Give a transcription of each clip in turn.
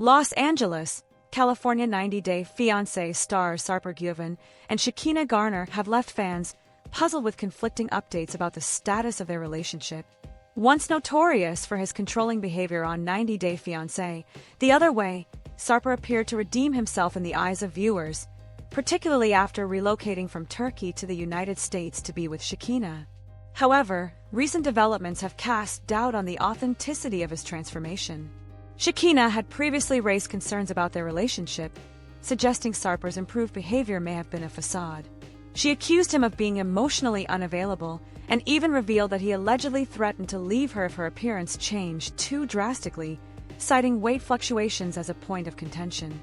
Los Angeles, California 90-Day Fiancé stars Sarper Güven and Shekinah Garner have left fans puzzled with conflicting updates about the status of their relationship. Once notorious for his controlling behavior on 90-Day Fiancé, the other way, Sarper appeared to redeem himself in the eyes of viewers, particularly after relocating from Turkey to the United States to be with Shekinah. However, recent developments have cast doubt on the authenticity of his transformation. Shekinah had previously raised concerns about their relationship, suggesting Sarper's improved behavior may have been a facade. She accused him of being emotionally unavailable and even revealed that he allegedly threatened to leave her if her appearance changed too drastically, citing weight fluctuations as a point of contention.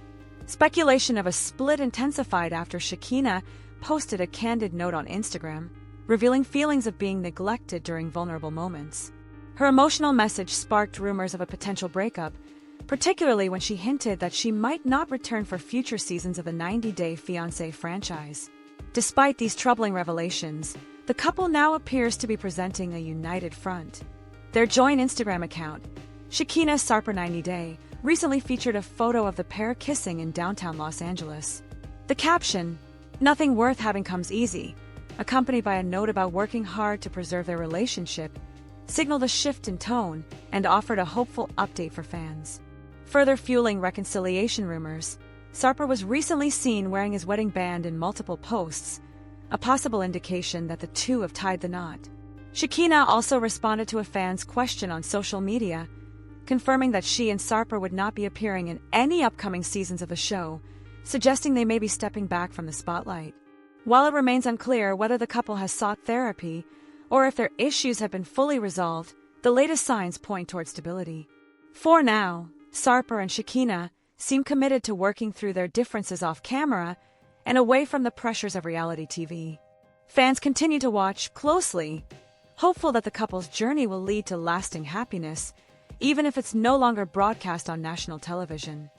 Speculation of a split intensified after Shekinah posted a candid note on Instagram, revealing feelings of being neglected during vulnerable moments. Her emotional message sparked rumors of a potential breakup, particularly when she hinted that she might not return for future seasons of the 90-Day Fiancé franchise. Despite these troubling revelations, the couple now appears to be presenting a united front. Their joint Instagram account, Shekinah Sarper 90-Day, recently featured a photo of the pair kissing in downtown Los Angeles. The caption, "Nothing worth having comes easy," accompanied by a note about working hard to preserve their relationship, signaled a shift in tone and offered a hopeful update for fans. Further fueling reconciliation rumors, Sarper was recently seen wearing his wedding band in multiple posts, a possible indication that the two have tied the knot. Shekinah also responded to a fan's question on social media, confirming that she and Sarper would not be appearing in any upcoming seasons of the show, suggesting they may be stepping back from the spotlight. While it remains unclear whether the couple has sought therapy or if their issues have been fully resolved, the latest signs point toward stability. For now, Sarper and Shekinah seem committed to working through their differences off camera and away from the pressures of reality TV. Fans continue to watch closely, hopeful that the couple's journey will lead to lasting happiness, even if it's no longer broadcast on national television.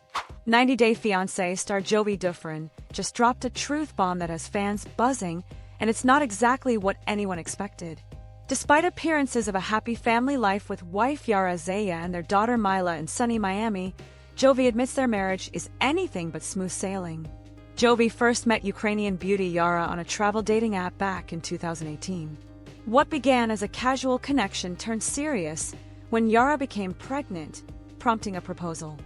90-Day Fiancé star Jovi Dufren just dropped a truth bomb that has fans buzzing, and it's not exactly what anyone expected. Despite appearances of a happy family life with wife Yara Zaya and their daughter Mila in sunny Miami, Jovi admits their marriage is anything but smooth sailing. Jovi first met Ukrainian beauty Yara on a travel dating app back in 2018. What began as a casual connection turned serious when Yara became pregnant, prompting a proposal.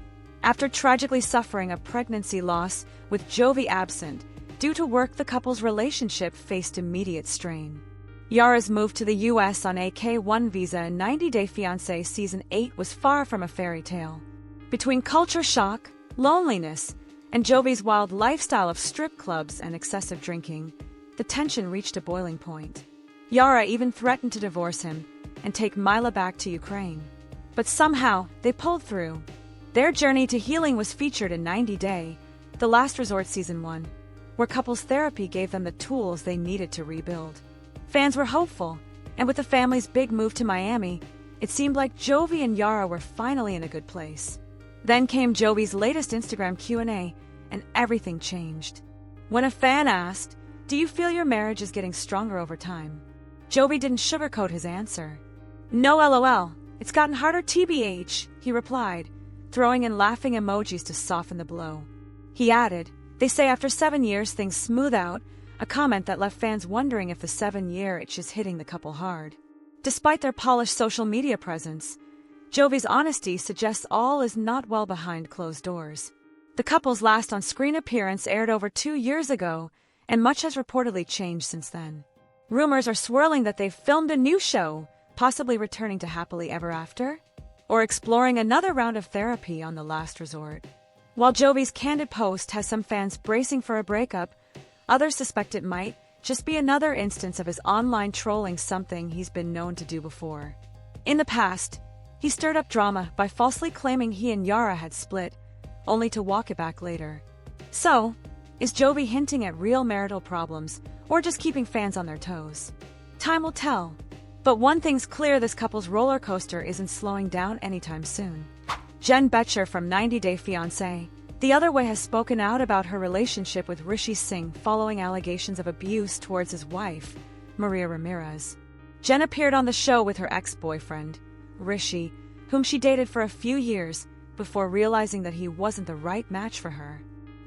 After tragically suffering a pregnancy loss with Jovi absent due to work, the couple's relationship faced immediate strain. Yara's move to the U.S. on a K-1 visa in 90-Day Fiancé Season 8 was far from a fairy tale. Between culture shock, loneliness, and Jovi's wild lifestyle of strip clubs and excessive drinking, the tension reached a boiling point. Yara even threatened to divorce him and take Mila back to Ukraine. But somehow, they pulled through. Their journey to healing was featured in 90-Day, The Last Resort Season 1, where couples therapy gave them the tools they needed to rebuild. Fans were hopeful, and with the family's big move to Miami, it seemed like Jovi and Yara were finally in a good place. Then came Jovi's latest Instagram Q&A, and everything changed. When a fan asked, "Do you feel your marriage is getting stronger over time?" Jovi didn't sugarcoat his answer. "No LOL, it's gotten harder TBH," he replied, throwing in laughing emojis to soften the blow. He added, "They say after 7 years things smooth out," a comment that left fans wondering if the 7-year itch is hitting the couple hard. Despite their polished social media presence, Jovi's honesty suggests all is not well behind closed doors. The couple's last on-screen appearance aired over 2 years ago, and much has reportedly changed since then. Rumors are swirling that they've filmed a new show, possibly returning to Happily Ever After, or exploring another round of therapy on The Last Resort. While Jovi's candid post has some fans bracing for a breakup, others suspect it might just be another instance of his online trolling, something he's been known to do before. In the past, he stirred up drama by falsely claiming he and Yara had split, only to walk it back later. So, is Jovi hinting at real marital problems, or just keeping fans on their toes? Time will tell. But one thing's clear, this couple's roller coaster isn't slowing down anytime soon. Jen Betcher from 90-Day Fiancé, the other way, has spoken out about her relationship with Rishis following allegations of abuse towards his wife, Maria Ramirez. Jen appeared on the show with her ex-boyfriend, Rishi, whom she dated for a few years, before realizing that he wasn't the right match for her.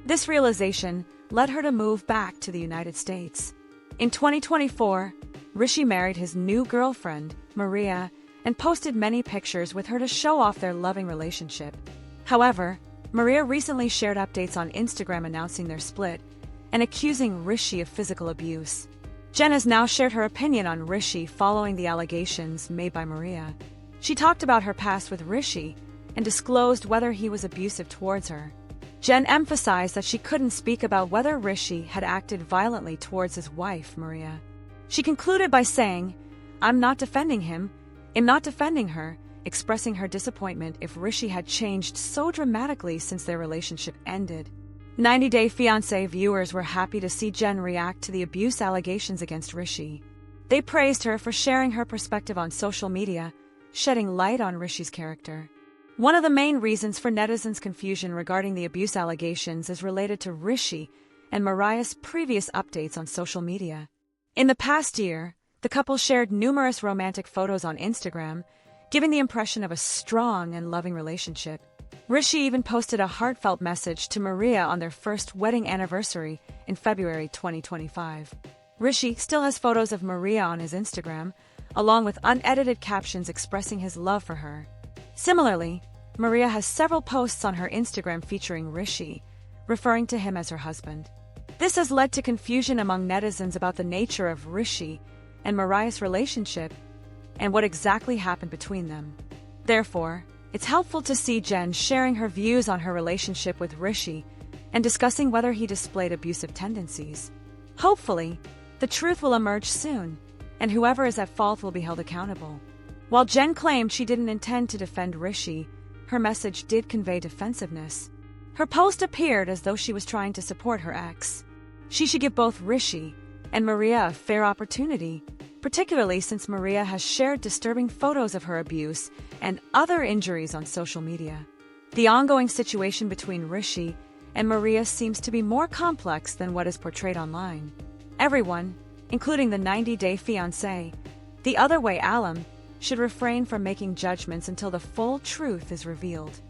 This realization led her to move back to the United States. In 2024, Rishi married his new girlfriend, Maria, and posted many pictures with her to show off their loving relationship. However, Maria recently shared updates on Instagram announcing their split and accusing Rishi of physical abuse. Jen has now shared her opinion on Rishi following the allegations made by Maria. She talked about her past with Rishi and disclosed whether he was abusive towards her. Jen emphasized that she couldn't speak about whether Rishi had acted violently towards his wife, Maria. She concluded by saying, "I'm not defending him. I'm not defending her," expressing her disappointment if Rishi had changed so dramatically since their relationship ended. 90 Day Fiancé viewers were happy to see Jen react to the abuse allegations against Rishi. They praised her for sharing her perspective on social media, shedding light on Rishi's character. One of the main reasons for netizens' confusion regarding the abuse allegations is related to Rishi and Mariah's previous updates on social media. In the past year, the couple shared numerous romantic photos on Instagram, giving the impression of a strong and loving relationship. Rishi even posted a heartfelt message to Maria on their first wedding anniversary in February 2025. Rishi still has photos of Maria on his Instagram, along with unedited captions expressing his love for her. Similarly, Maria has several posts on her Instagram featuring Rishi, referring to him as her husband. This has led to confusion among netizens about the nature of Rishi and Mariah's relationship and what exactly happened between them. Therefore, it's helpful to see Jen sharing her views on her relationship with Rishi and discussing whether he displayed abusive tendencies. Hopefully, the truth will emerge soon, and whoever is at fault will be held accountable. While Jen claimed she didn't intend to defend Rishi, her message did convey defensiveness. Her post appeared as though she was trying to support her ex. She should give both Rishi and Maria a fair opportunity, particularly since Maria has shared disturbing photos of her abuse and other injuries on social media. The ongoing situation between Rishi and Maria seems to be more complex than what is portrayed online. Everyone, including the 90 Day Fiancé, the other way alum, should refrain from making judgments until the full truth is revealed.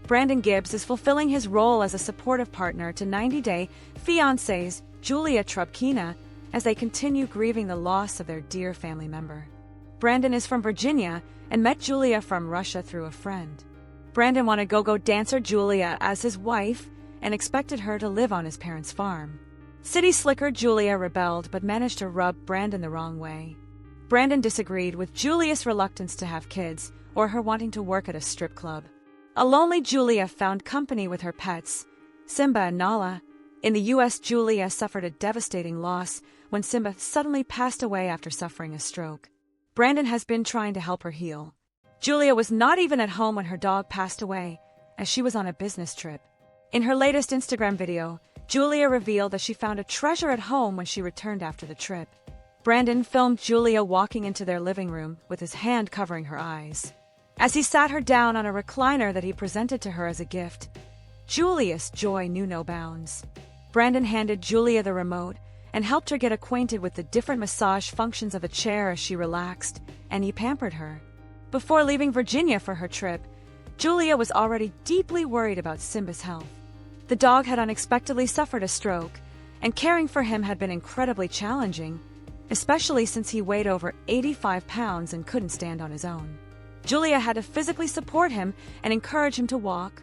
Brandon Gibbs is fulfilling his role as a supportive partner to 90 Day Fiancé's Julia Trubkina as they continue grieving the loss of their dear family member. Brandon is from Virginia and met Julia from Russia through a friend. Brandon wanted go-go dancer Julia as his wife and expected her to live on his parents' farm. City slicker Julia rebelled but managed to rub Brandon the wrong way. Brandon disagreed with Julia's reluctance to have kids or her wanting to work at a strip club. A lonely Julia found company with her pets, Simba and Nala. In the U.S., Julia suffered a devastating loss when Simba suddenly passed away after suffering a stroke. Brandon has been trying to help her heal. Julia was not even at home when her dog passed away, as she was on a business trip. In her latest Instagram video, Julia revealed that she found a treasure at home when she returned after the trip. Brandon filmed Julia walking into their living room with his hand covering her eyes. As he sat her down on a recliner that he presented to her as a gift, Julia's joy knew no bounds. Brandon handed Julia the remote and helped her get acquainted with the different massage functions of a chair as she relaxed, and he pampered her. Before leaving Virginia for her trip, Julia was already deeply worried about Simba's health. The dog had unexpectedly suffered a stroke, and caring for him had been incredibly challenging, especially since he weighed over 85 pounds and couldn't stand on his own. Julia had to physically support him and encourage him to walk,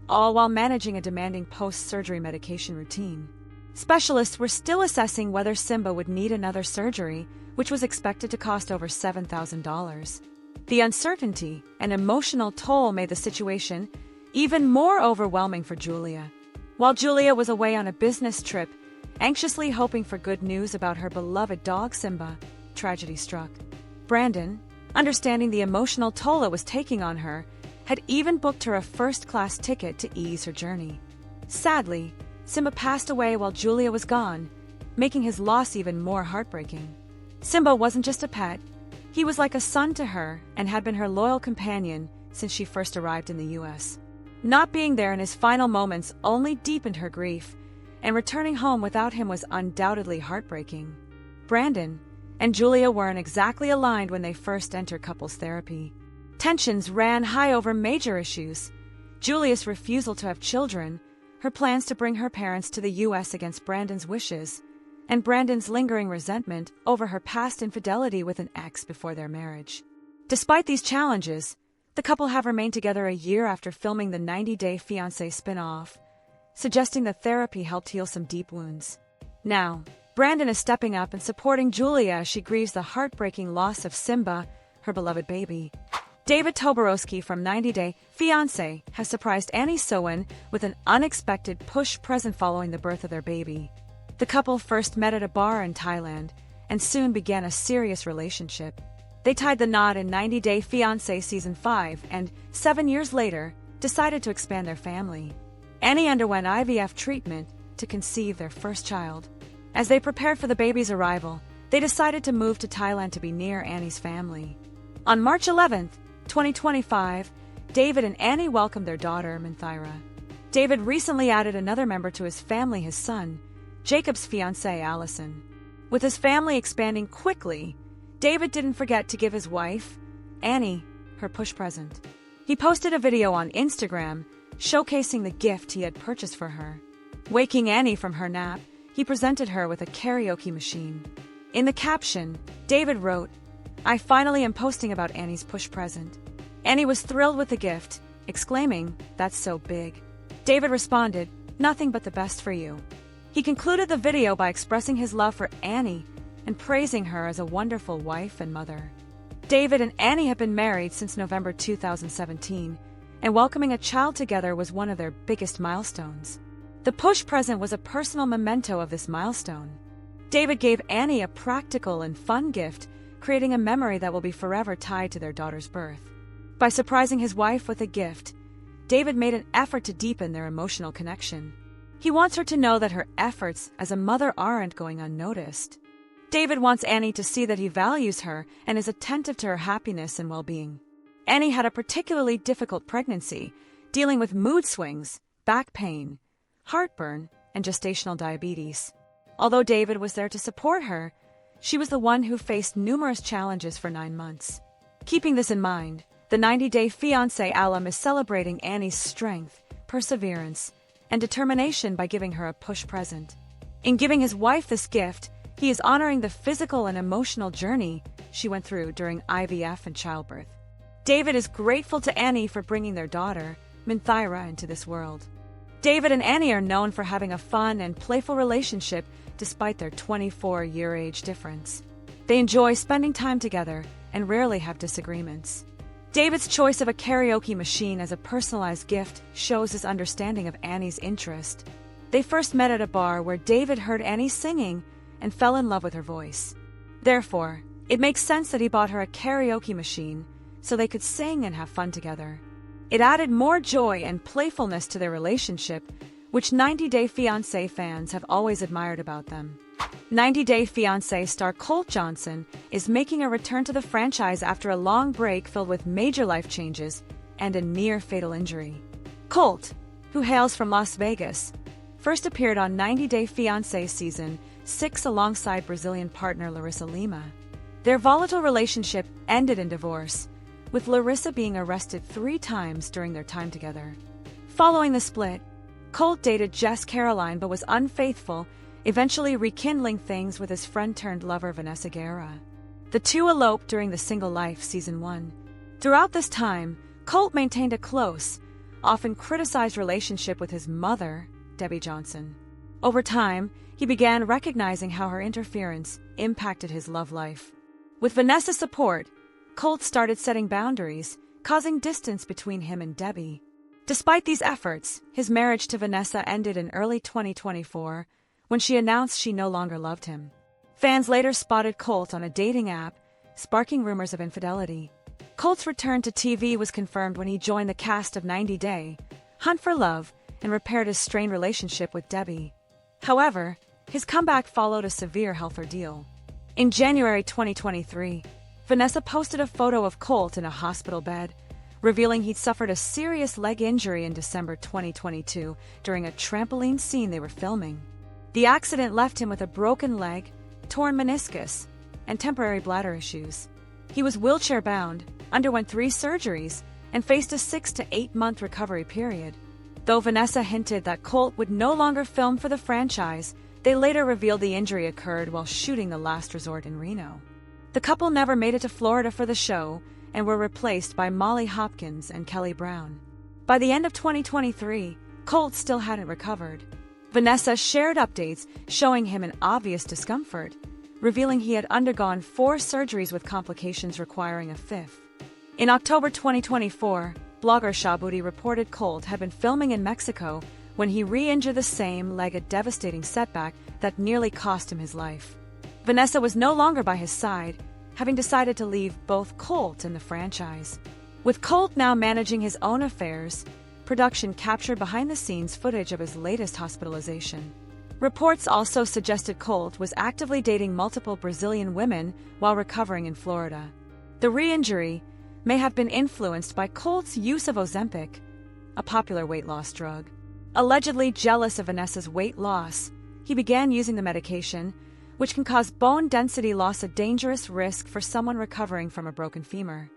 all while managing a demanding post-surgery medication routine. Specialists were still assessing whether Simba would need another surgery, which was expected to cost over $7,000. The uncertainty and emotional toll made the situation even more overwhelming for Julia. While Julia was away on a business trip, anxiously hoping for good news about her beloved dog Simba, tragedy struck. Brandon, understanding the emotional toll it was taking on her, had even booked her a first-class ticket to ease her journey. Sadly, Simba passed away while Julia was gone, making his loss even more heartbreaking. Simba wasn't just a pet. He was like a son to her and had been her loyal companion since she first arrived in the U.S. Not being there in his final moments only deepened her grief, and returning home without him was undoubtedly heartbreaking. Brandon and Julia weren't exactly aligned when they first entered couples therapy. Tensions ran high over major issues. Julia's refusal to have children, her plans to bring her parents to the U.S. against Brandon's wishes, and Brandon's lingering resentment over her past infidelity with an ex before their marriage. Despite these challenges, the couple have remained together a year after filming the 90-Day Fiancé spin-off, suggesting that therapy helped heal some deep wounds. Now, Brandon is stepping up and supporting Julia as she grieves the heartbreaking loss of Simba, her beloved baby. David Toborowski from 90-Day Fiancé has surprised Annie Sowen with an unexpected push present following the birth of their baby. The couple first met at a bar in Thailand and soon began a serious relationship. They tied the knot in 90-Day Fiancé Season 5 and, 7 years later, decided to expand their family. Annie underwent IVF treatment to conceive their first child. As they prepared for the baby's arrival, they decided to move to Thailand to be near Annie's family. On March 11, 2025, David and Annie welcomed their daughter, Minthira. David recently added another member to his family, his son, Jacob's fiancée, Allison. With his family expanding quickly, David didn't forget to give his wife, Annie, her push present. He posted a video on Instagram showcasing the gift he had purchased for her. Waking Annie from her nap, he presented her with a karaoke machine. In the caption, David wrote, "I finally am posting about Annie's push present." Annie was thrilled with the gift, exclaiming, "That's so big." David responded, "Nothing but the best for you." He concluded the video by expressing his love for Annie and praising her as a wonderful wife and mother. David and Annie have been married since November 2017, and welcoming a child together was one of their biggest milestones. The push present was a personal memento of this milestone. David gave Annie a practical and fun gift, creating a memory that will be forever tied to their daughter's birth. By surprising his wife with a gift, David made an effort to deepen their emotional connection. He wants her to know that her efforts as a mother aren't going unnoticed. David wants Annie to see that he values her and is attentive to her happiness and well-being. Annie had a particularly difficult pregnancy, dealing with mood swings, back pain, heartburn, and gestational diabetes. Although David was there to support her, she was the one who faced numerous challenges for 9 months. Keeping this in mind, the 90-Day Fiancé alum is celebrating Annie's strength, perseverance, and determination by giving her a push present. In giving his wife this gift, he is honoring the physical and emotional journey she went through during IVF and childbirth. David is grateful to Annie for bringing their daughter, Minthira, into this world. David and Annie are known for having a fun and playful relationship despite their 24-year age difference. They enjoy spending time together and rarely have disagreements. David's choice of a karaoke machine as a personalized gift shows his understanding of Annie's interest. They first met at a bar where David heard Annie singing and fell in love with her voice. Therefore, it makes sense that he bought her a karaoke machine so they could sing and have fun together. It added more joy and playfulness to their relationship, which 90-Day Fiancé fans have always admired about them. 90-Day Fiancé star Colt Johnson is making a return to the franchise after a long break filled with major life changes and a near-fatal injury. Colt, who hails from Las Vegas, first appeared on 90-Day Fiancé Season 6 alongside Brazilian partner Larissa Lima. Their volatile relationship ended in divorce, with Larissa being arrested 3 times during their time together. Following the split, Colt dated Jess Caroline but was unfaithful, eventually rekindling things with his friend-turned-lover Vanessa Guerra. The two eloped during the Single Life Season 1. Throughout this time, Colt maintained a close, often criticized relationship with his mother, Debbie Johnson. Over time, he began recognizing how her interference impacted his love life. With Vanessa's support, Colt started setting boundaries, causing distance between him and Debbie. Despite these efforts, his marriage to Vanessa ended in early 2024 when she announced she no longer loved him. Fans later spotted Colt on a dating app, sparking rumors of infidelity. Colt's return to TV was confirmed when he joined the cast of 90-Day, Hunt for Love, and repaired his strained relationship with Debbie. However, his comeback followed a severe health ordeal. In January 2023, Vanessa posted a photo of Colt in a hospital bed, revealing he'd suffered a serious leg injury in December 2022 during a trampoline scene they were filming. The accident left him with a broken leg, torn meniscus, and temporary bladder issues. He was wheelchair-bound, underwent 3 surgeries, and faced a 6 to 8 month recovery period. Though Vanessa hinted that Colt would no longer film for the franchise, they later revealed the injury occurred while shooting The Last Resort in Reno. The couple never made it to Florida for the show and were replaced by Molly Hopkins and Kelly Brown. By the end of 2023, Colt still hadn't recovered. Vanessa shared updates showing him an obvious discomfort, revealing he had undergone 4 surgeries with complications requiring a 5th. In October 2024, blogger Shabuti reported Colt had been filming in Mexico when he re-injured the same leg, a devastating setback that nearly cost him his life. Vanessa was no longer by his side, having decided to leave both Colt and the franchise. With Colt now managing his own affairs, production captured behind-the-scenes footage of his latest hospitalization. Reports also suggested Colt was actively dating multiple Brazilian women while recovering in Florida. The re-injury may have been influenced by Colt's use of Ozempic, a popular weight loss drug. Allegedly jealous of Vanessa's weight loss, he began using the medication, which can cause bone density loss, a dangerous risk for someone recovering from a broken femur.